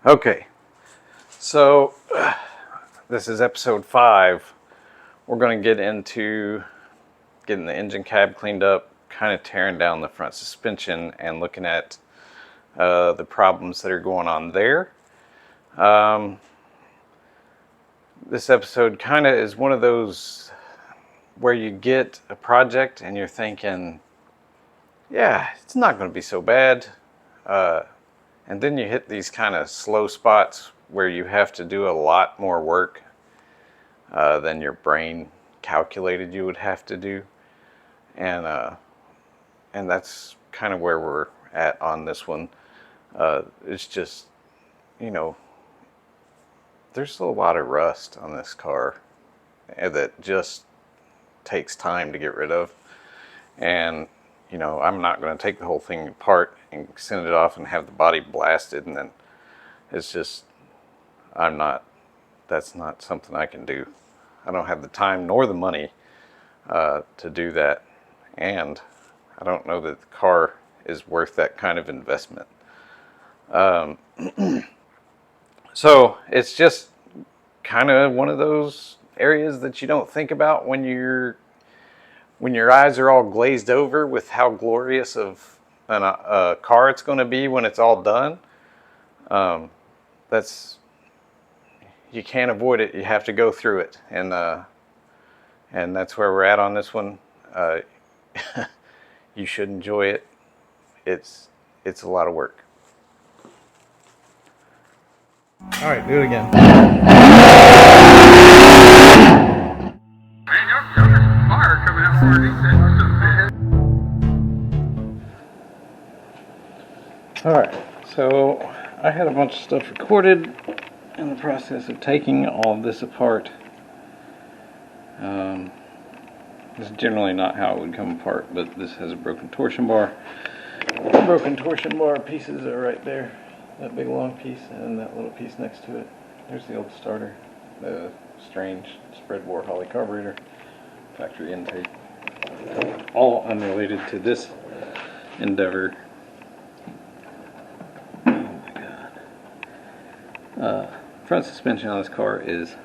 Okay, so this is episode 5. We're going to get into getting the engine cab cleaned up, kind of tearing down the front suspension and looking at the problems that are going on there. This episode kind of is one of those where you get a project and you're thinking, yeah, it's not going to be so bad. And then you hit these kind of slow spots where you have to do a lot more work than your brain calculated you would have to do. And that's kind of where we're at on this one. It's just, there's a lot of rust on this car that just takes time to get rid of. And, I'm not going to take the whole thing apart and send it off and have the body blasted. And then it's just, that's not something I can do. I don't have the time nor the money to do that. And I don't know that the car is worth that kind of investment. So it's just kind of one of those areas that you don't think about when your eyes are all glazed over with how glorious of a car it's going to be when it's all done. You can't avoid it. You have to go through it, and that's where we're at on this one. You should enjoy it. It's a lot of work. All right, do it again. Man, there's fire coming out for All right, so I had a bunch of stuff recorded in the process of taking all of this apart. This is generally not how it would come apart, but this has a broken torsion bar. The broken torsion bar pieces are right there. That big long piece and that little piece next to it. There's the old starter, the strange spread war Holly carburetor, factory intake. All unrelated to this endeavor. Oh my god. Front suspension on this car is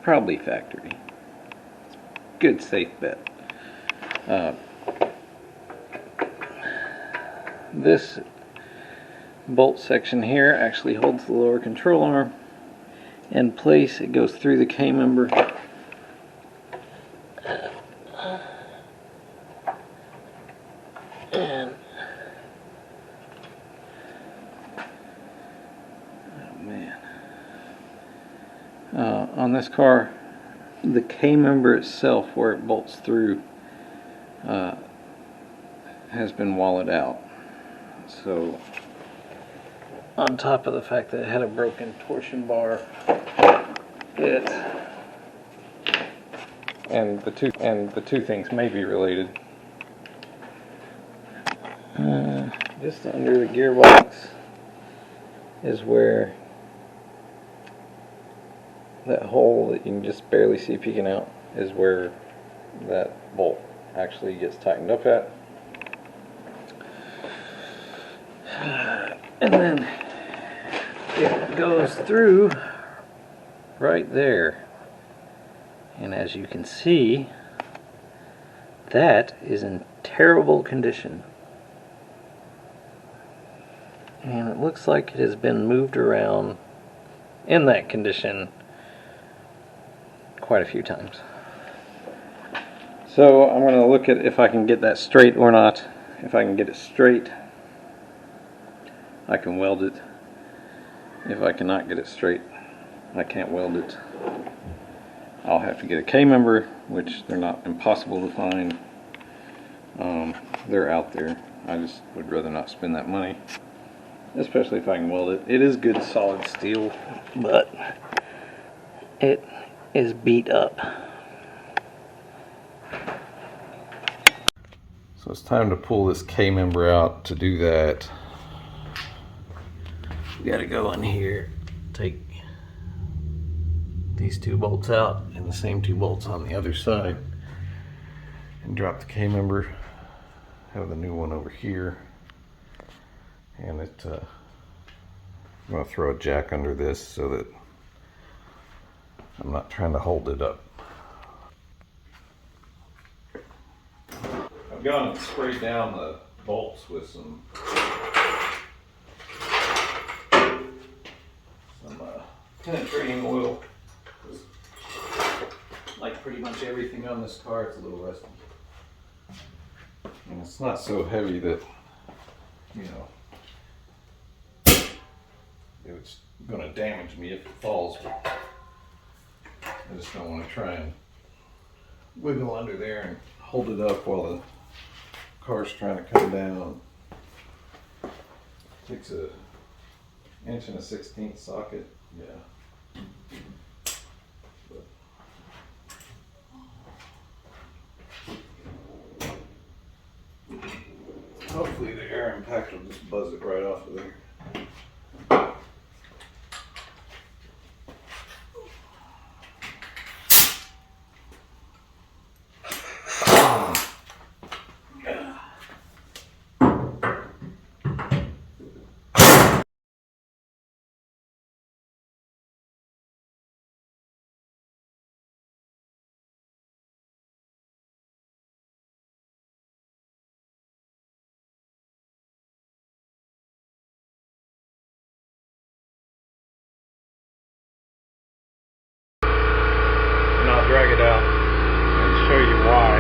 probably factory. It's a good safe bet. This bolt section here actually holds the lower control arm in place. It goes through the K-member. And on this car, the K-member itself, where it bolts through, has been walled out. So, on top of the fact that it had a broken torsion bar, and the two things may be related. Just under the gearbox is where that hole that you can just barely see peeking out is where that bolt actually gets tightened up at. And then it goes through right there. And as you can see, that is in terrible condition. And it looks like it has been moved around in that condition quite a few times. So I'm going to look at if I can get that straight or not. If I can get it straight, I can weld it. If I cannot get it straight, I can't weld it. I'll have to get a K-member, which they're not impossible to find. They're out there. I just would rather not spend that money, especially if I can weld it. It is good solid steel, but it is beat up. So it's time to pull this K-member out. To do that, you gotta go in here, take these two bolts out and the same two bolts on the other side, and drop the K-member. Have the new one over here. And I'm going to throw a jack under this so that I'm not trying to hold it up. I've gone and sprayed down the bolts with some penetrating oil. Like pretty much everything on this car, it's a little rusty. And it's not so heavy that, you know, it's going to damage me if it falls. But I just don't want to try and wiggle under there and hold it up while the car's trying to come down. Takes a 1 1/16" socket. Yeah. But hopefully the air impact will just buzz it right off of there. Drag it out and show you why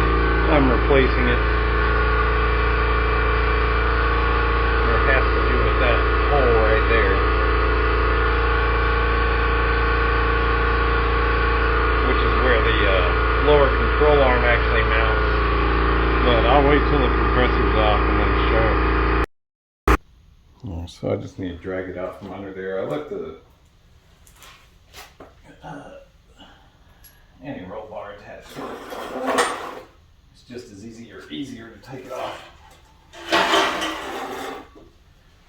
I'm replacing it. It has to do with that hole right there, which is where the lower control arm actually mounts. But I'll wait till the compressor's off and then show. So I just need to drag it out from under there. I let the anti-roll bar attached to it. It's just as easier to take it off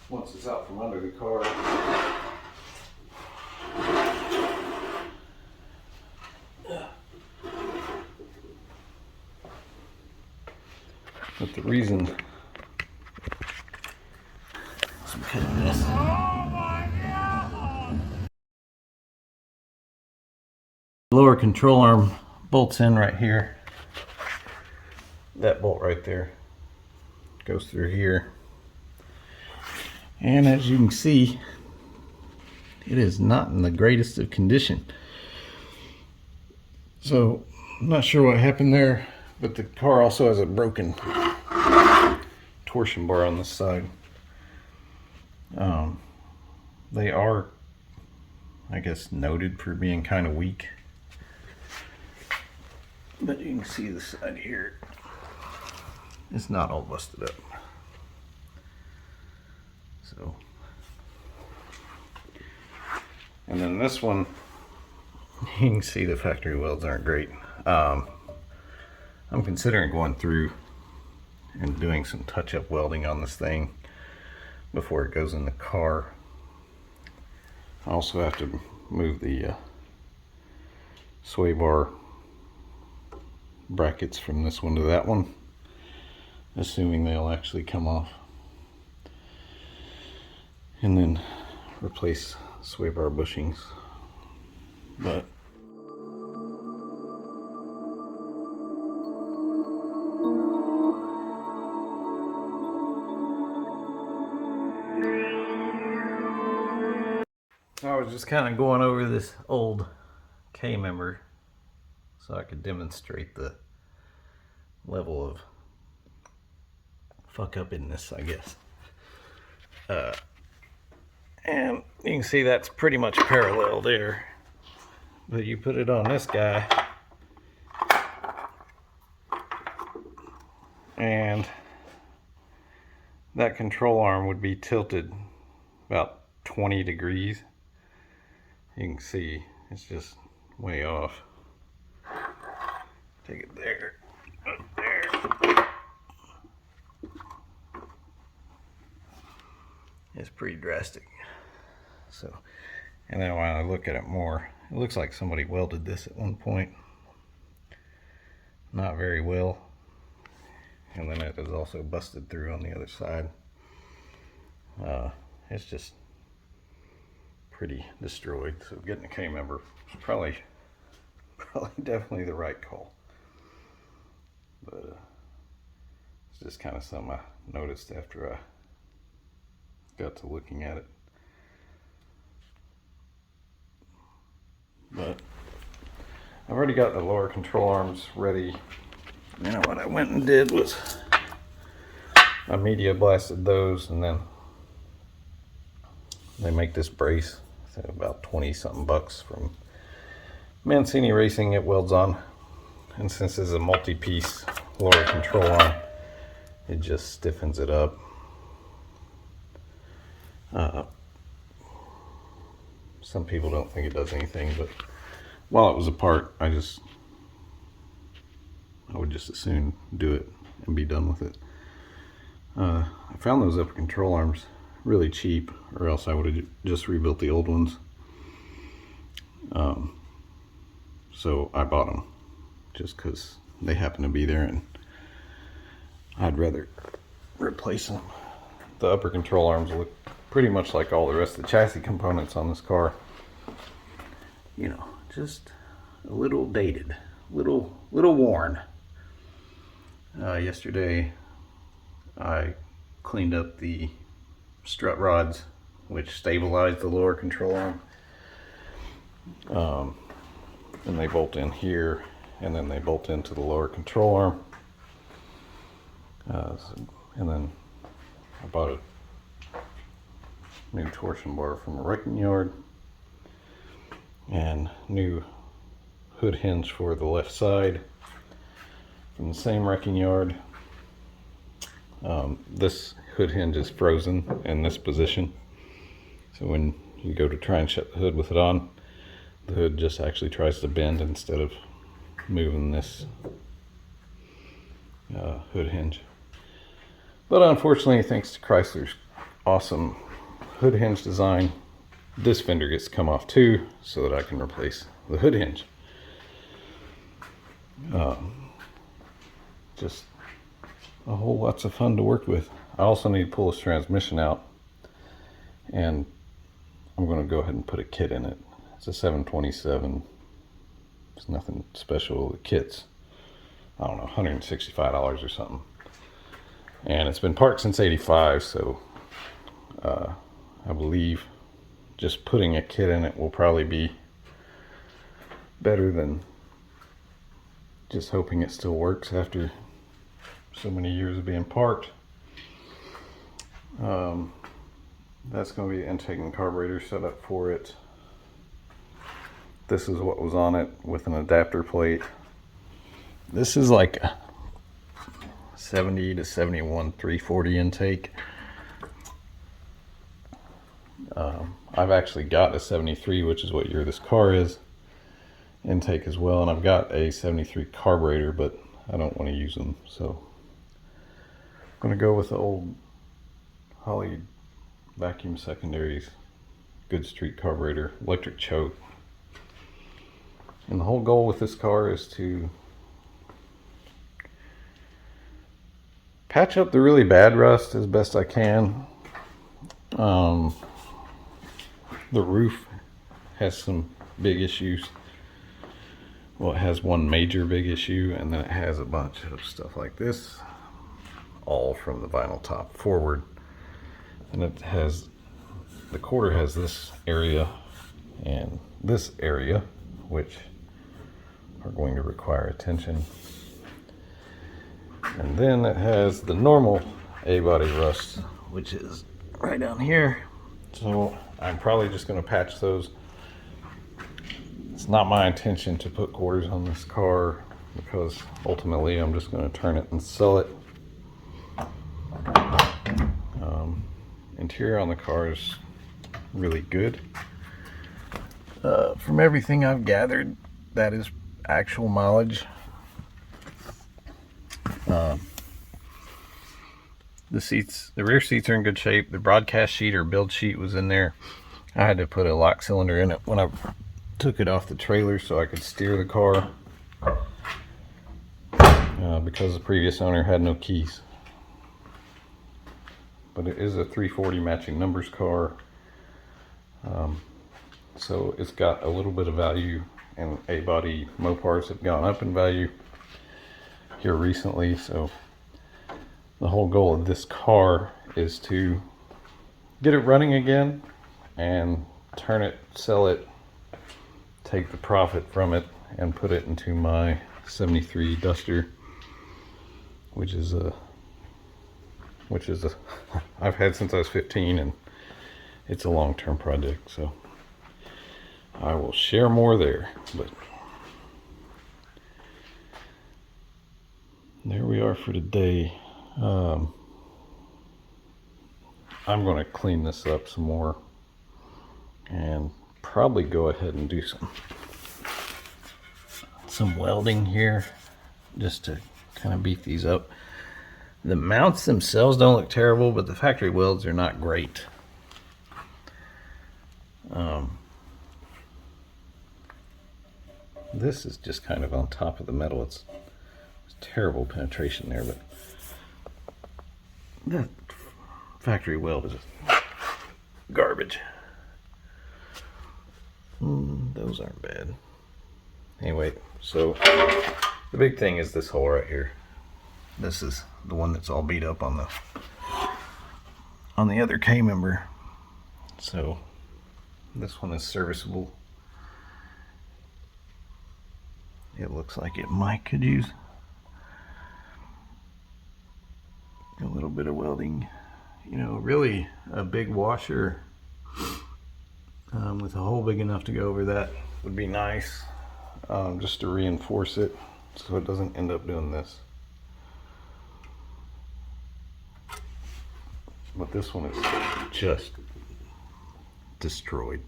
once it's out from under the car. But the reason I'm cutting this. Lower control arm bolts in right here. That bolt right there goes through here. And as you can see, it is not in the greatest of condition. So I'm not sure what happened there, but the car also has a broken torsion bar on this side. They are, I guess, noted for being kind of weak. But you can see the side here, it's not all busted up. So, and then this one, you can see the factory welds aren't great. I'm considering going through and doing some touch-up welding on this thing before it goes in the car. I also have to move the sway bar brackets from this one to that one, assuming they'll actually come off, and then replace sway bar bushings. But I was just kind of going over this old K member so I could demonstrate the level of fuck up in this, I guess. And you can see that's pretty much parallel there. But you put it on this guy, and that control arm would be tilted about 20 degrees. You can see it's just way off. Take it there, up there. It's pretty drastic. So, and then when I look at it more, it looks like somebody welded this at one point. Not very well. And then it is also busted through on the other side. It's just pretty destroyed. So getting a K member is probably definitely the right call. But it's just kind of something I noticed after I got to looking at it. But I've already got the lower control arms ready. You know what I went and did was I media blasted those, and then they make this brace. I think about 20 something bucks from Mancini Racing. It welds on, and since this is a multi-piece lower control arm, it just stiffens it up. Some people don't think it does anything, but while it was apart, I would just as soon do it and be done with it. I found those upper control arms really cheap, or else I would have just rebuilt the old ones. So I bought them just because they happen to be there, and I'd rather replace them. The upper control arms look pretty much like all the rest of the chassis components on this car. You know, just a little dated, little worn. Yesterday I cleaned up the strut rods which stabilize the lower control arm. And they bolt in here, and then they bolt into the lower control arm. And then I bought a new torsion bar from a wrecking yard, and new hood hinge for the left side from the same wrecking yard. This hood hinge is frozen in this position, so when you go to try and shut the hood with it on, the hood just actually tries to bend instead of moving this hood hinge. But unfortunately, thanks to Chrysler's awesome hood hinge design, this fender gets to come off too, so that I can replace the hood hinge. Just a whole lots of fun to work with. I also need to pull this transmission out, and I'm going to go ahead and put a kit in it. It's a 727. It's nothing special. The kit's, I don't know, $165 or something. And it's been parked since '85, so I believe just putting a kit in it will probably be better than just hoping it still works after so many years of being parked. That's going to be the intake and carburetor setup for it. This is what was on it with an adapter plate. This is like a 70 to 71 340 intake. I've actually got a 73, which is what year this car is, intake as well, and I've got a 73 carburetor, but I don't want to use them, so I'm going to go with the old Holley vacuum secondaries, good street carburetor, electric choke. And the whole goal with this car is to patch up the really bad rust as best I can. The roof has some big issues. Well, it has one major big issue, and then it has a bunch of stuff like this, all from the vinyl top forward. And it has, the quarter has this area and this area, which are going to require attention. And then it has the normal A-body rust, which is right down here. So I'm probably just going to patch those. It's not my intention to put quarters on this car, because ultimately I'm just going to turn it and sell it. Interior on the car is really good. From everything I've gathered, that is actual mileage. The rear seats are in good shape. The broadcast sheet or build sheet was in there. I had to put a lock cylinder in it when I took it off the trailer so I could steer the car, because the previous owner had no keys. but it is a 340 matching numbers car. So it's got a little bit of value, and A-body Mopars have gone up in value here recently. So the whole goal of this car is to get it running again and turn it, sell it, take the profit from it, and put it into my 73 Duster, which is a I've had since I was 15, and it's a long-term project. So I will share more there, but there we are for today. I'm going to clean this up some more and probably go ahead and do some welding here just to kind of beef these up. The mounts themselves don't look terrible, but the factory welds are not great. This is just kind of on top of the metal. It's terrible penetration there, but that factory weld is garbage. Those aren't bad. Anyway, so the big thing is this hole right here. This is the one that's all beat up on the other K member. So this one is serviceable. It looks like it might could use a little bit of welding. You know, really a big washer with a hole big enough to go over that would be nice, just to reinforce it so it doesn't end up doing this. But this one is just destroyed.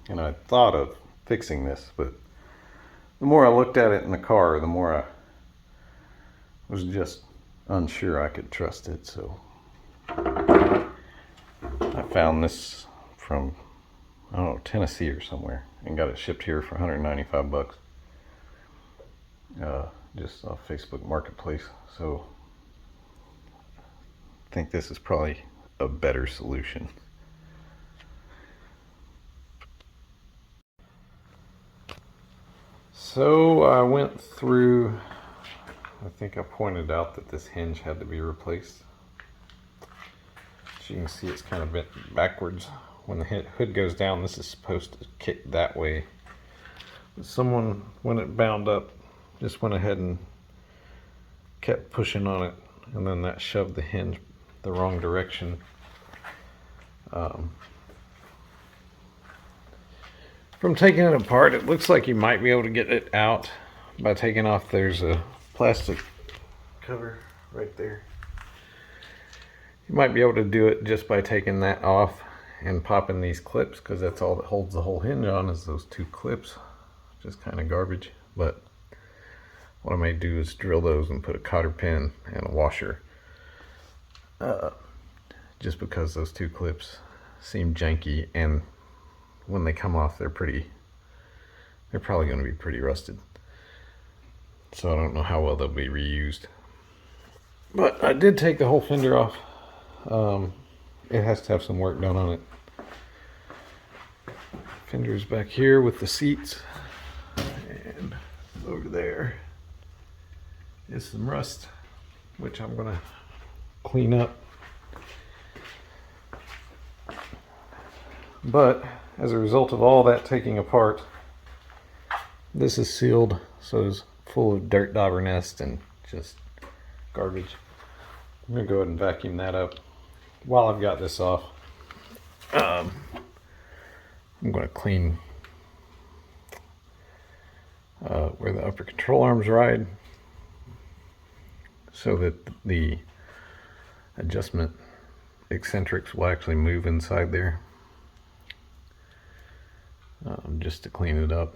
And I thought of fixing this, but the more I looked at it in the car, the more I was just unsure I could trust it. So I found this from, I don't know, Tennessee or somewhere, and got it shipped here for 195 bucks. Just off Facebook Marketplace. So I think this is probably a better solution. So I went through, I think I pointed out that this hinge had to be replaced. As you can see, it's kind of bent backwards. When the hood goes down, this is supposed to kick that way. But someone, when it bound up, just went ahead and kept pushing on it, and then that shoved the hinge the wrong direction. From taking it apart, it looks like you might be able to get it out by taking off. There's a plastic cover right there. You might be able to do it just by taking that off and popping these clips, because that's all that holds the whole hinge on, is those two clips. Just kind of garbage, but what I may do is drill those and put a cotter pin and a washer, just because those two clips seem janky, and when they come off, they're probably going to be pretty rusted. So I don't know how well they'll be reused. But I did take the whole fender off. It has to have some work done on it. Fender's back here with the seats, and over there is some rust, which I'm gonna clean up. But as a result of all that taking apart, this is sealed, so it's full of dirt dauber nest and just garbage. I'm gonna go ahead and vacuum that up while I've got this off. I'm gonna clean where the upper control arms ride, so that the adjustment eccentrics will actually move inside there, just to clean it up.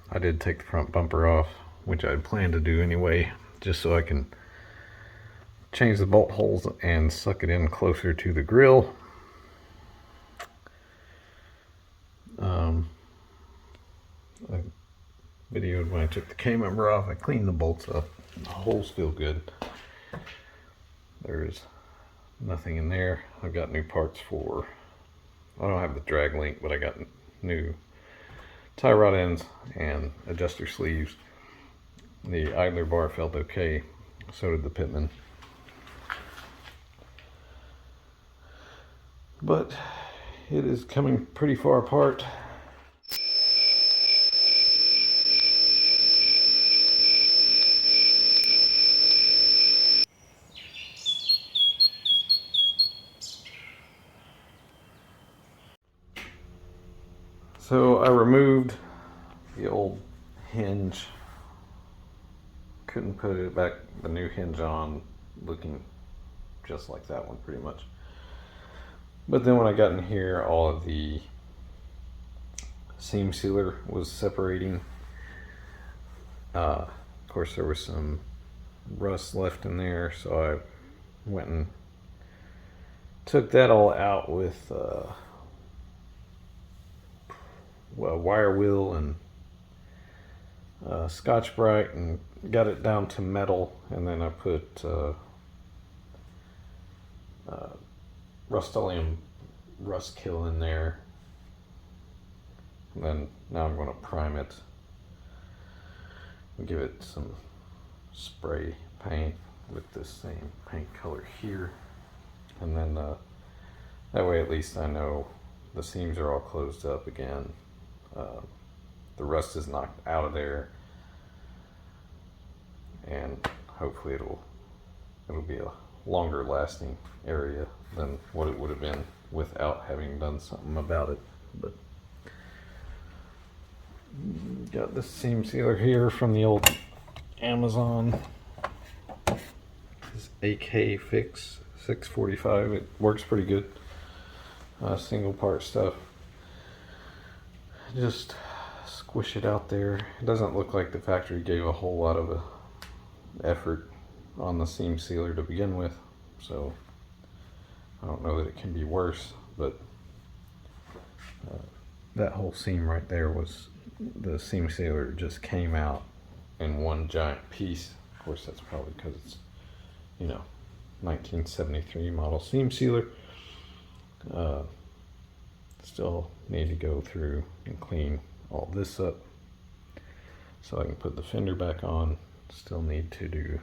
I did take the front bumper off, which I had planned to do anyway, just so I can change the bolt holes and suck it in closer to the grill. I videoed when I took the K member off. I cleaned the bolts up. The holes feel good. There's nothing in there. I've got new parts for, I don't have the drag link, but I got new tie rod ends and adjuster sleeves. The idler bar felt okay, so did the pitman. But it is coming pretty far apart. So I removed the old hinge. Couldn't put it back, the new hinge on, looking just like that one pretty much. But then when I got in here, all of the seam sealer was separating. Of course there was some rust left in there, so I went and took that all out with a wire wheel and Scotch-Brite and got it down to metal, and then I put Rust-Oleum rust kill in there. And then now I'm going to prime it and give it some spray paint with this same paint color here, and then that way at least I know the seams are all closed up again. The rust is knocked out of there, and hopefully it'll be a longer lasting area than what it would have been without having done something about it. But got this seam sealer here from the old Amazon. This AK Fix 645. It works pretty good. Single part stuff. Just squish it out there. It doesn't look like the factory gave a whole lot of effort on the seam sealer to begin with, so I don't know that it can be worse, but that whole seam right there was, the seam sealer just came out in one giant piece. Of course that's probably because it's, 1973 model seam sealer. Still need to go through and clean all this up so I can put the fender back on. Still need to do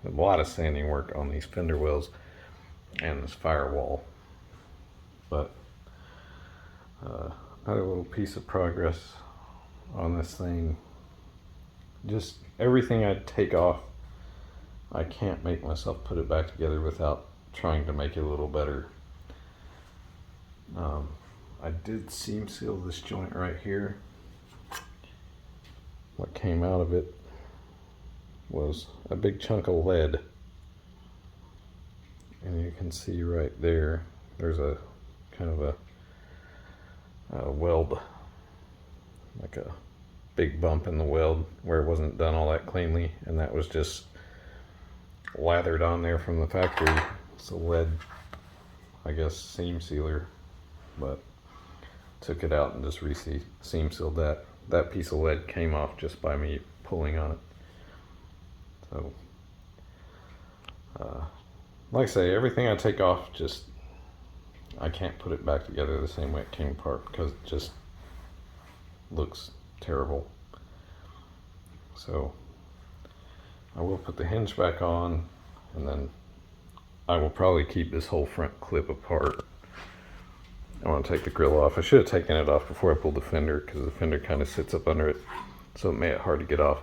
a lot of sanding work on these fender wells and this firewall, but another little piece of progress on this thing. Just everything I take off, I can't make myself put it back together without trying to make it a little better. I did seam seal this joint right here. What came out of it was a big chunk of lead, and you can see right there there's a kind of a weld, like a big bump in the weld where it wasn't done all that cleanly, and that was just lathered on there from the factory. It's a lead, I guess, seam sealer, but took it out and just seam sealed that. That piece of lead came off just by me pulling on it. So like I say, everything I take off, just I can't put it back together the same way it came apart because it just looks terrible. So I will put the hinge back on, and then I will probably keep this whole front clip apart. I want to take the grill off. I should have taken it off before I pulled the fender because the fender kind of sits up under it, so it made it hard to get off.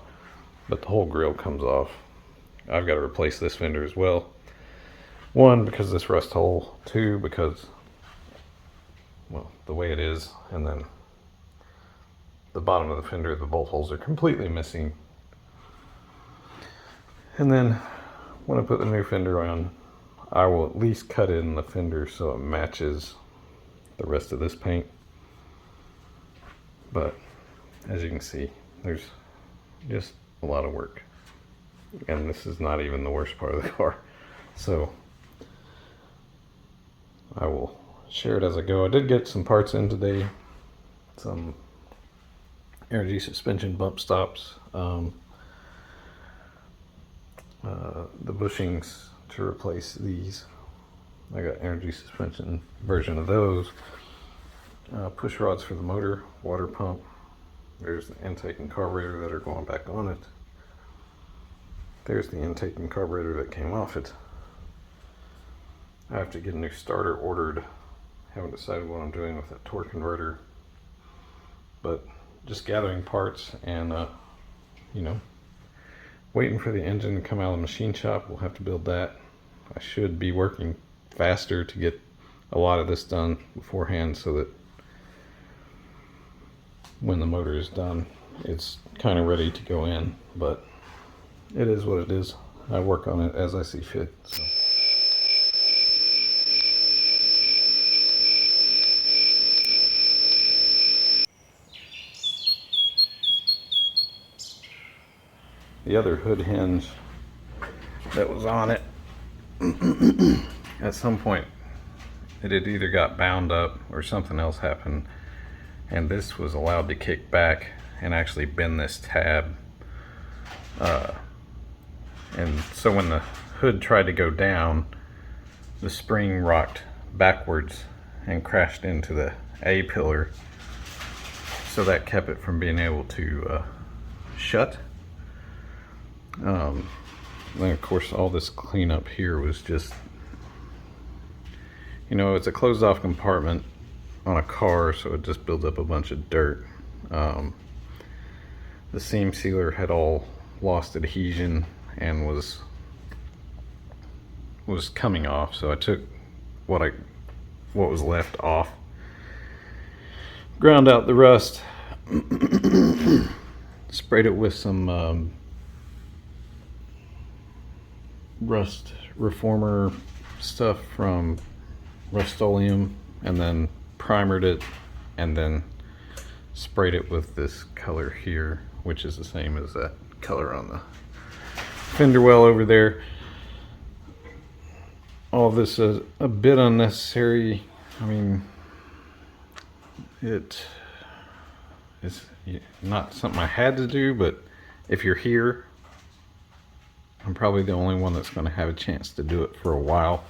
But the whole grill comes off. I've got to replace this fender as well. One, because of this rust hole. Two, because, well, the way it is. And then the bottom of the fender, the bolt holes are completely missing. And then when I put the new fender on, I will at least cut in the fender so it matches the rest of this paint. But as you can see, there's just a lot of work, and this is not even the worst part of the car. So I will share it as I go. I did get some parts in today, some energy suspension bump stops. the bushings to replace these. I got energy suspension version of those. Push rods for the motor, water pump. There's the intake and carburetor that are going back on it. There's the intake and carburetor that came off it. I have to get a new starter ordered. Haven't decided what I'm doing with that torque converter. But just gathering parts and, you know, waiting for the engine to come out of the machine shop. We'll have to build that. I should be working faster to get a lot of this done beforehand so that when the motor is done, it's kind of ready to go in. But it is what it is. I work on it as I see fit. So. The other hood hinge that was on it, at some point it had either got bound up or something else happened, and this was allowed to kick back and actually bend this tab. And so when the hood tried to go down, the spring rocked backwards and crashed into the A pillar, so that kept it from being able to shut. Then of course all this cleanup here was just, you know, it's a closed off compartment on a car, so it just builds up a bunch of dirt. The seam sealer had all lost adhesion and was coming off, so I took what was left off, ground out the rust, sprayed it with some rust reformer stuff from Rust-Oleum, and then primered it, and then sprayed it with this color here, which is the same as that color on the fender well over there. All this is a bit unnecessary. I mean, it is not something I had to do, but if you're here, I'm probably the only one that's going to have a chance to do it for a while,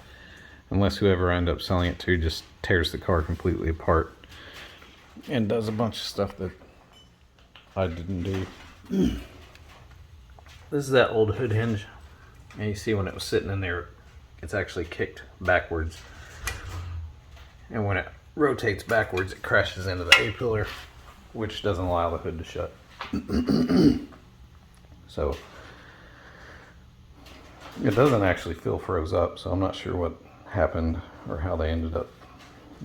unless whoever I end up selling it to just tears the car completely apart and does a bunch of stuff that I didn't do. This is that old hood hinge, and you see when it was sitting in there, it's actually kicked backwards, and when it rotates backwards, it crashes into the A pillar, which doesn't allow the hood to shut. So it doesn't actually feel froze up, so I'm not sure what happened or how they ended up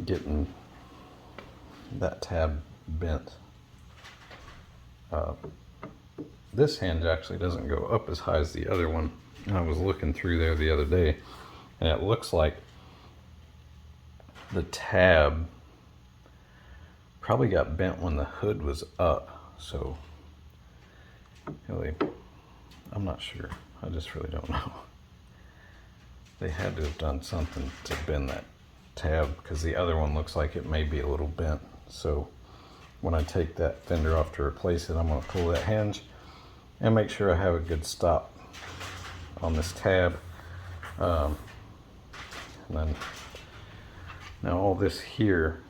getting that tab bent. This hinge actually doesn't go up as high as the other one, and I was looking through there the other day, and it looks like the tab probably got bent when the hood was up, so really, I'm not sure. I just really don't know. They had to have done something to bend that tab, because the other one looks like it may be a little bent. So when I take that fender off to replace it, I'm going to pull that hinge and make sure I have a good stop on this tab. And then now all this here,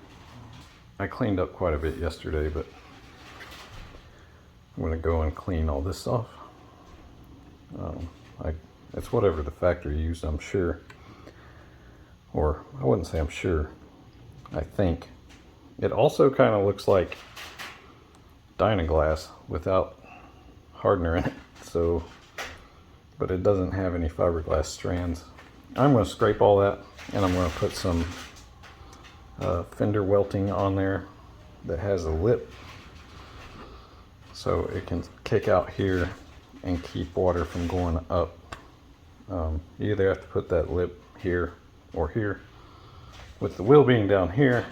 I cleaned up quite a bit yesterday, but I'm going to go and clean all this off. It's whatever the factory used, I'm sure. Or I wouldn't say I'm sure. I think. It also kind of looks like Dynaglass without hardener in it. So, but it doesn't have any fiberglass strands. I'm going to scrape all that, and I'm going to put some fender welting on there that has a lip, so it can kick out here and keep water from going up. You either have to put that lip here or here. With the wheel being down here,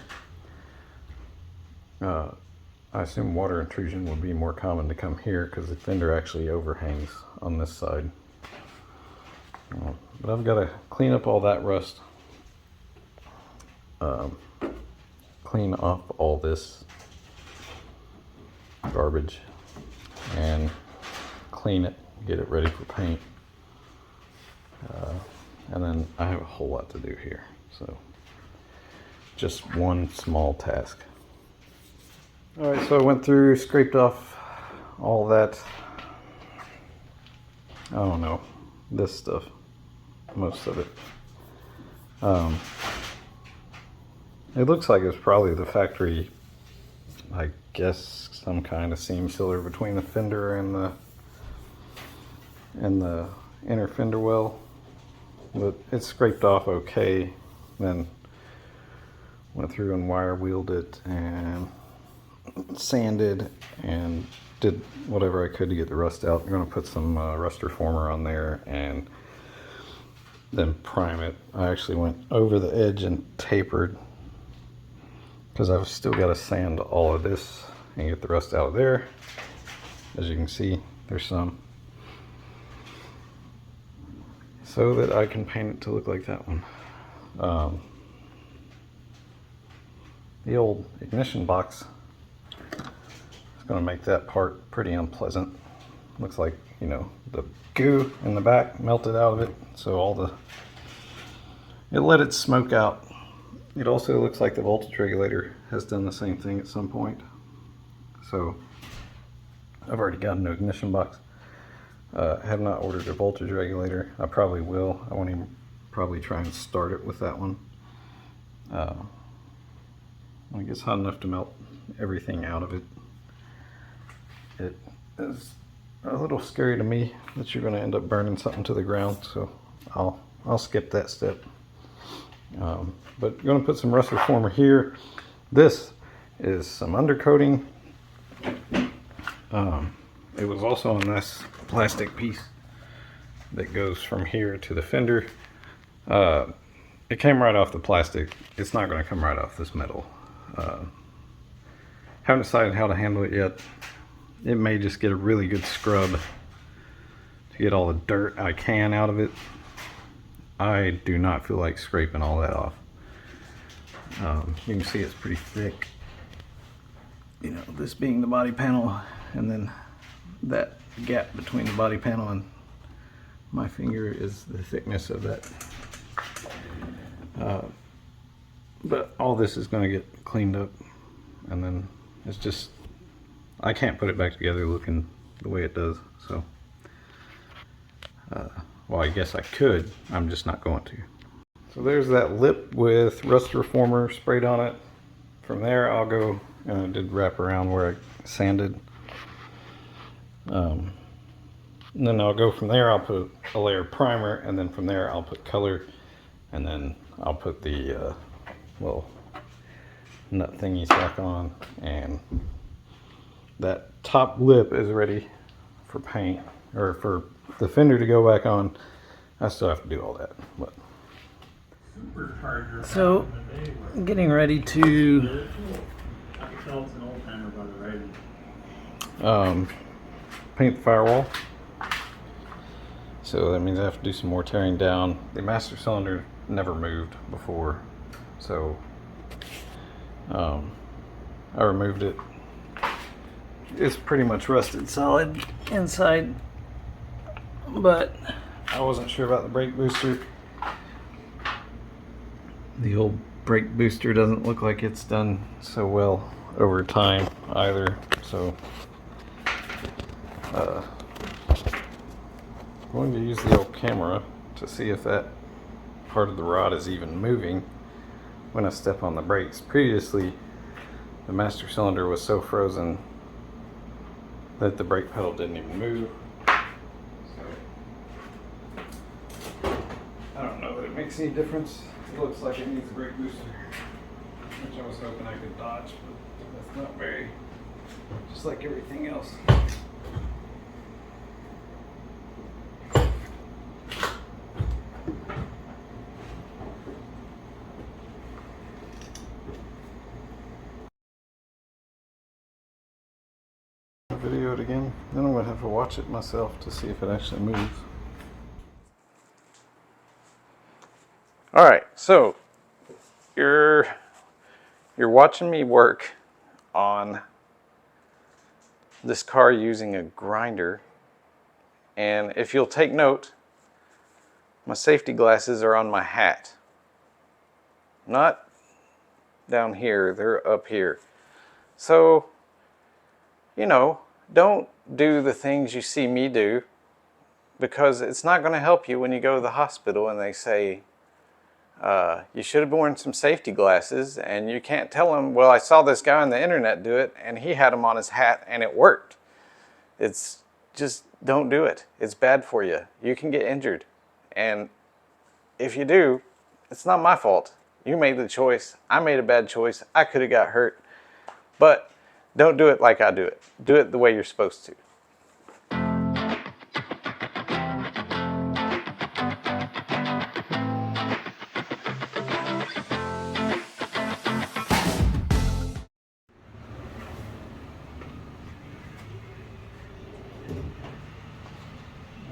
I assume water intrusion would be more common to come here because the fender actually overhangs on this side. But I've got to clean up all that rust, clean off all this garbage, and clean it, get it ready for paint. And then I have a whole lot to do here. So just one small task. All right, so I went through, scraped off all that, I don't know, this stuff, most of it. It looks like it's probably the factory, I guess, some kind of seam sealer between the fender and the inner fender well, but it's scraped off okay. Then went through and wire wheeled it and sanded and did whatever I could to get the rust out. I'm going to put some rust reformer on there and then prime it. I actually went over the edge and tapered because I've still got to sand all of this and get the rust out of there. As you can see, there's some, so that I can paint it to look like that one. The old ignition box is going to make that part pretty unpleasant. Looks like, you know, the goo in the back melted out of it, so it let its smoke out. It also looks like the voltage regulator has done the same thing at some point. So I've already got an ignition box. Have not ordered a voltage regulator. I probably will. I want to probably try and start it with that one. When it gets hot enough to melt everything out of it. It is a little scary to me that you're going to end up burning something to the ground, so I'll skip that step. But I'm going to put some rust reformer here. This is some undercoating. It was also on this plastic piece that goes from here to the fender. It came right off the plastic. It's not going to come right off this metal. Haven't decided how to handle it yet. It may just get a really good scrub to get all the dirt I can out of it. I do not feel like scraping all that off. You can see it's pretty thick. You know, this being the body panel, and then that gap between the body panel and my finger is the thickness of that. But all this is going to get cleaned up, and then it's just, I can't put it back together looking the way it does. So, well, I guess I could, I'm just not going to. So there's that lip with rust reformer sprayed on it. From there I'll go, and I did wrap around where I sanded. And then I'll go from there, I'll put a layer of primer, and then from there I'll put color, and then I'll put the little nut thingies back on, and that top lip is ready for paint, or for the fender to go back on. I still have to do all that, but. So, getting ready to paint the firewall. So that means I have to do some more tearing down. The master cylinder never moved before, so I removed it. It's pretty much rusted solid inside, but I wasn't sure about the brake booster. The old brake booster doesn't look like it's done so well over time either, so I'm going to use the old camera to see if that part of the rod is even moving when I step on the brakes. Previously, the master cylinder was so frozen that the brake pedal didn't even move. So, I don't know that it makes any difference. It looks like it needs a brake booster, which I was hoping I could dodge, but that's not very, just like everything else. Video it again, then I'm going to have to watch it myself to see if it actually moves. All right, so you're watching me work on this car using a grinder, and if you'll take note, My safety glasses are on my hat. Not down here, they're up here. So, you know, don't do the things you see me do, because it's not going to help you when you go to the hospital and they say, you should have worn some safety glasses, and you can't tell them, well, I saw this guy on the internet do it and he had them on his hat and it worked. It's just, don't do it. It's bad for you. You can get injured. And if you do, it's not my fault. You made the choice. I made a bad choice. I could have got hurt. But don't do it like I do it. Do it the way you're supposed to.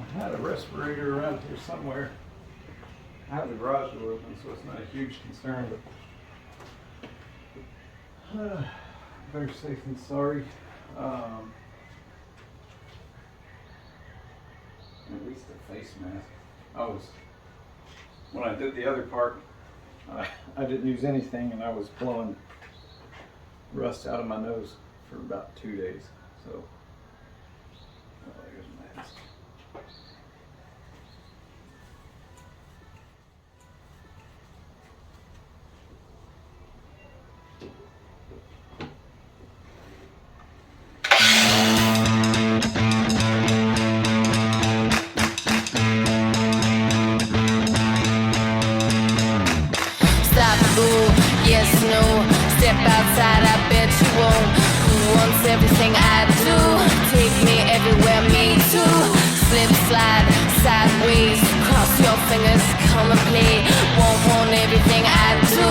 I had a respirator around here somewhere. I have the garage door open, so it's not a huge concern, but better safe than sorry. At least a face mask. When I did the other part, I didn't use anything, and I was blowing rust out of my nose for about 2 days. So, here's a mask. Yes, no, step outside, I bet you won't. Who wants everything I do? Take me everywhere, me too. Slip, slide, sideways, cross your fingers, come and play. Won't want everything I do.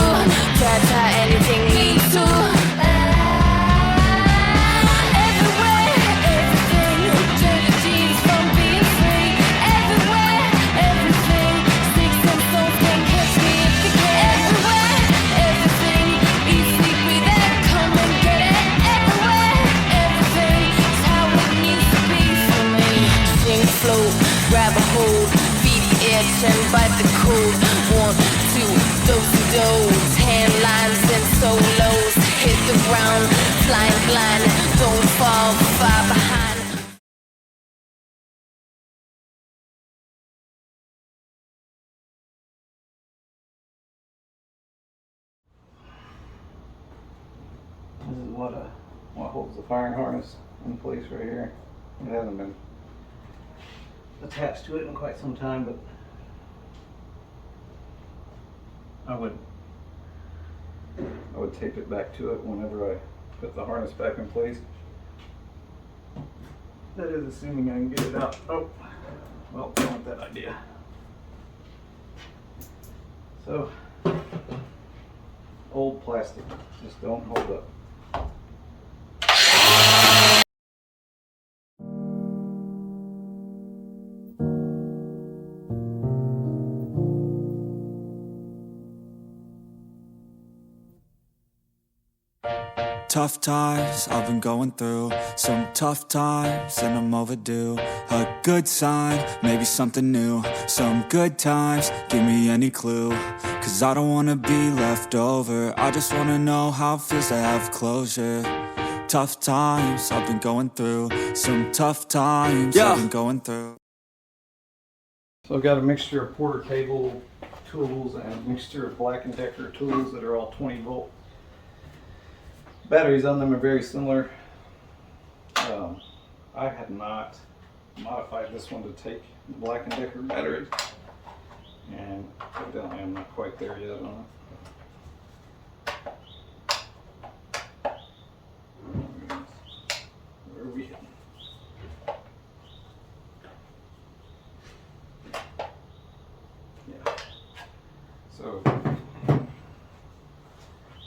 Try anything, me too. Everywhere, everything. Dirty jeans from being free. Everywhere, everything. Sticks and stones can't catch me if they can. Everywhere, everything. Eat, sleep, breathe, and come and get it. Everywhere, everything. It's how it needs to be for me. Sing, float, grab a hold, beat the edge and bite the code. 1, 2, those hand lines and solos. Hit the ground, flying blind. Don't fall far behind. This is what holds the firing harness in place right here. It hasn't been attached to it in quite some time, but I would tape it back to it whenever I put the harness back in place. That is assuming I can get it out. Oh, well, I don't want that idea. So, old plastic, just don't hold up. Tough times I've been going through, some tough times and I'm overdue. A good sign, maybe something new, some good times, give me any clue. Cause I don't wanna be left over, I just wanna know how it feels to have closure. Tough times I've been going through, some tough times I've been going through. So I've got a mixture of Porter cable tools and a mixture of Black & Decker tools that are all 20 volt. Batteries on them are very similar. I had not modified this one to take the Black & Decker batteries, and evidently I'm not quite there yet on it. Where are we hitting? Yeah. So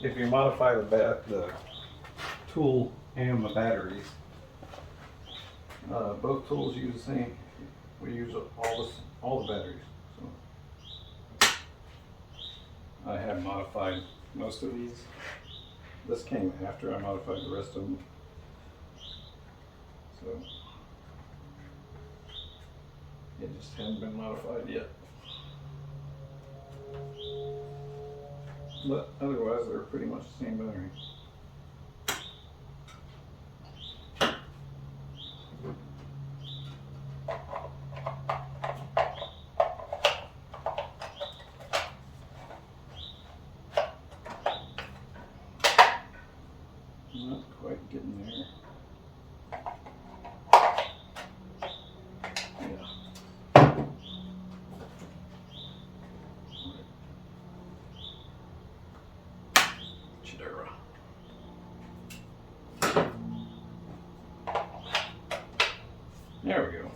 if you modify the tool and the batteries, both tools use the same. We use all the batteries. So I have modified most of these. This came after I modified the rest of them. So it just hasn't been modified yet. but otherwise they're pretty much the same battery. Not quite getting there. Yeah. Chidera. There we go.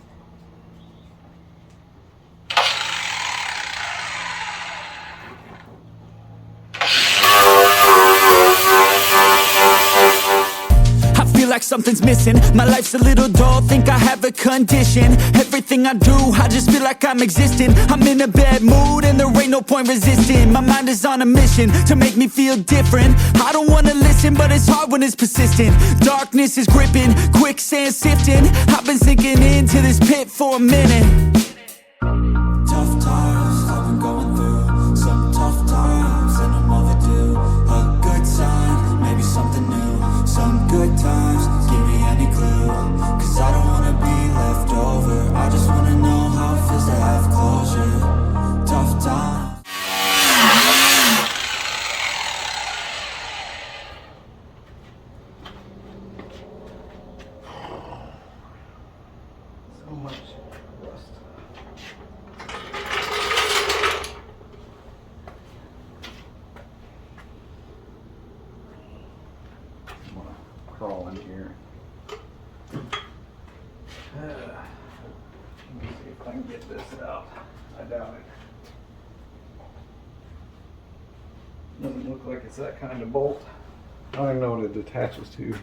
I feel like something's missing. My life's a little dull, think I have a condition. Everything I do, I just feel like I'm existing. I'm in a bad mood and there ain't no point resisting. My mind is on a mission to make me feel different. I don't wanna listen, but it's hard when it's persistent. Darkness is gripping, quicksand sifting. I've been sinking into this pit for a minute. Tough times, I've been going through some tough times, and I'm overdue. A good sign, maybe something new. Some good times, give me any clue. Cause I don't wanna be left over. I just wanna know how it feels to have closure. Tough times. So much rust. I'm gonna crawl in here. Let me see if I can get this out. I doubt it. Doesn't look like it's that kind of bolt. I don't even know what it attaches to.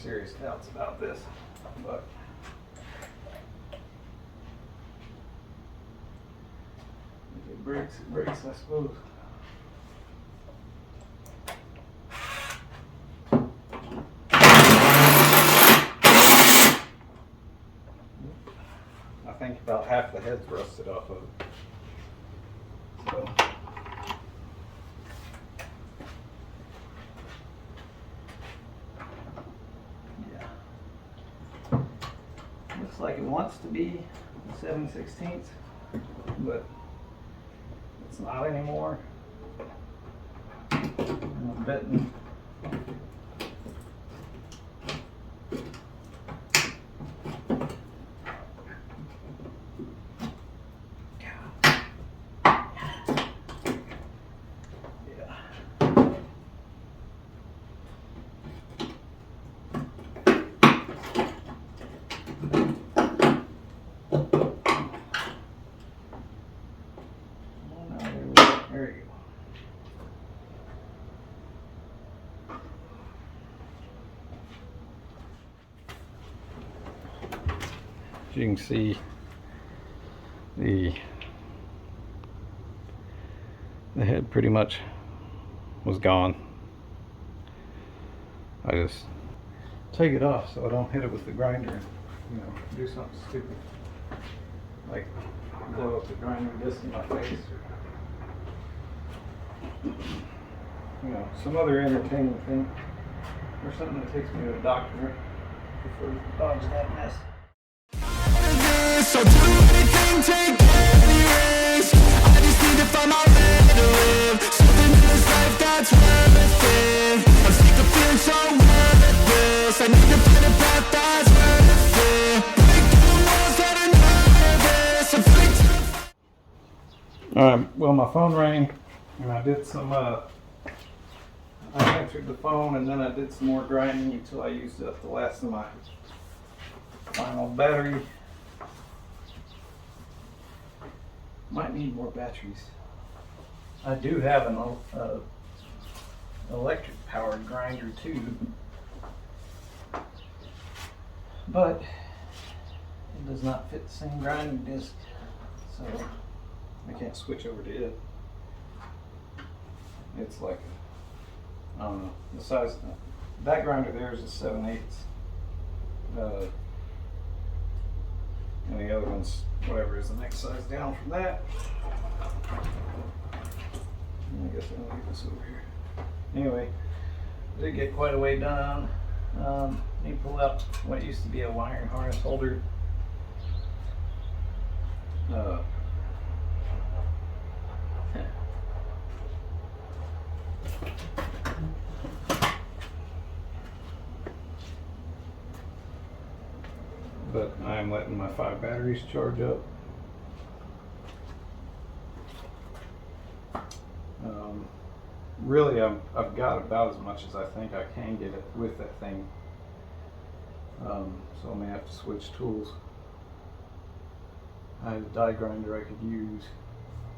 Serious doubts about this, but if it breaks, I suppose. I think about half the head's rusted off of it. So. Looks like it wants to be 7/16, but it's not anymore. I'm betting there you go. As you can see, the head pretty much was gone. I just take it off so I don't hit it with the grinder and, you know, do something stupid like blow up the grinding disc in my face, or, you know, some other entertaining thing, or something that takes me to a doctor before to dodge that mess. So do anything, take any risk. I just need to find my way to live. Something in this life that's worth it. I'm sick of feeling so worthless. I need to find a path that's worth it. Break through the walls that are nervous. I'm feeling too. Alright, well, my phone rang and I did some I answered the phone and then I did some more grinding until I used up the last of my final battery. Might need more batteries. I do have an electric powered grinder too, but it does not fit the same grinding disc, so I can't switch over to it. It's like, I don't know, the size, that grinder there is a 7/8. And the other one's whatever is the next size down from that. And I guess I'll leave this over here. Anyway, I did get quite a way done. Let me pull out what used to be a wiring harness holder. But I'm letting my 5 batteries charge up. Really, I've got about as much as I think I can get it with that thing. So I may have to switch tools. I had a die grinder I could use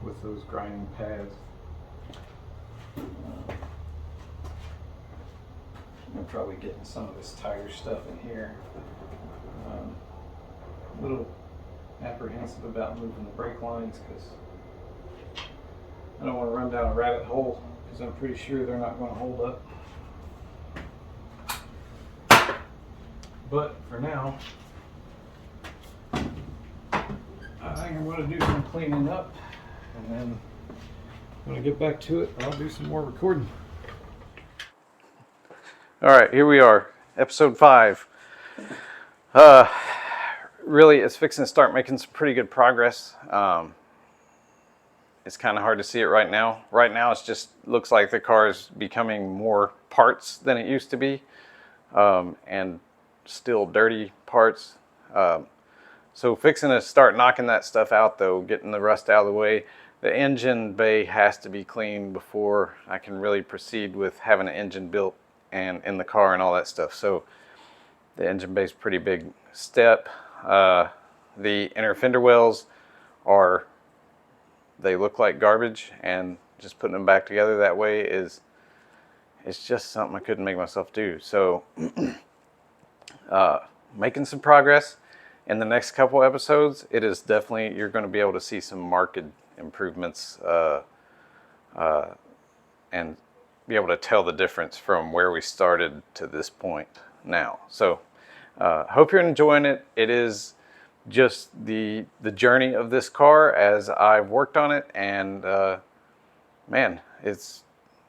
with those grinding pads. I'm probably getting some of this tire stuff in here. A little apprehensive about moving the brake lines because I don't want to run down a rabbit hole because I'm pretty sure they're not going to hold up. But for now, I think I'm going to do some cleaning up, and then when I get back to it, I'll do some more recording. All right, here we are, episode 5. Really, it's fixing to start making some pretty good progress. It's kind of hard to see it right now. Right now, it just looks like the car is becoming more parts than it used to be, and still dirty parts. So fixing to start knocking that stuff out, though, getting the rust out of the way. The engine bay has to be cleaned before I can really proceed with having an engine built and in the car and all that stuff. So the engine bay is a pretty big step. The inner fender wells they look like garbage, and just putting them back together that way it's just something I couldn't make myself do. So making some progress. In the next couple episodes, it is definitely, you're going to be able to see some marked improvements and be able to tell the difference from where we started to this point now. So hope you're enjoying it. It is just the journey of this car as I've worked on it, and man, it's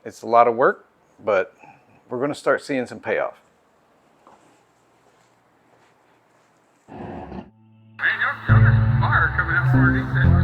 a lot of work, but we're going to start seeing some payoff. Man, y'all got some fire coming out for it.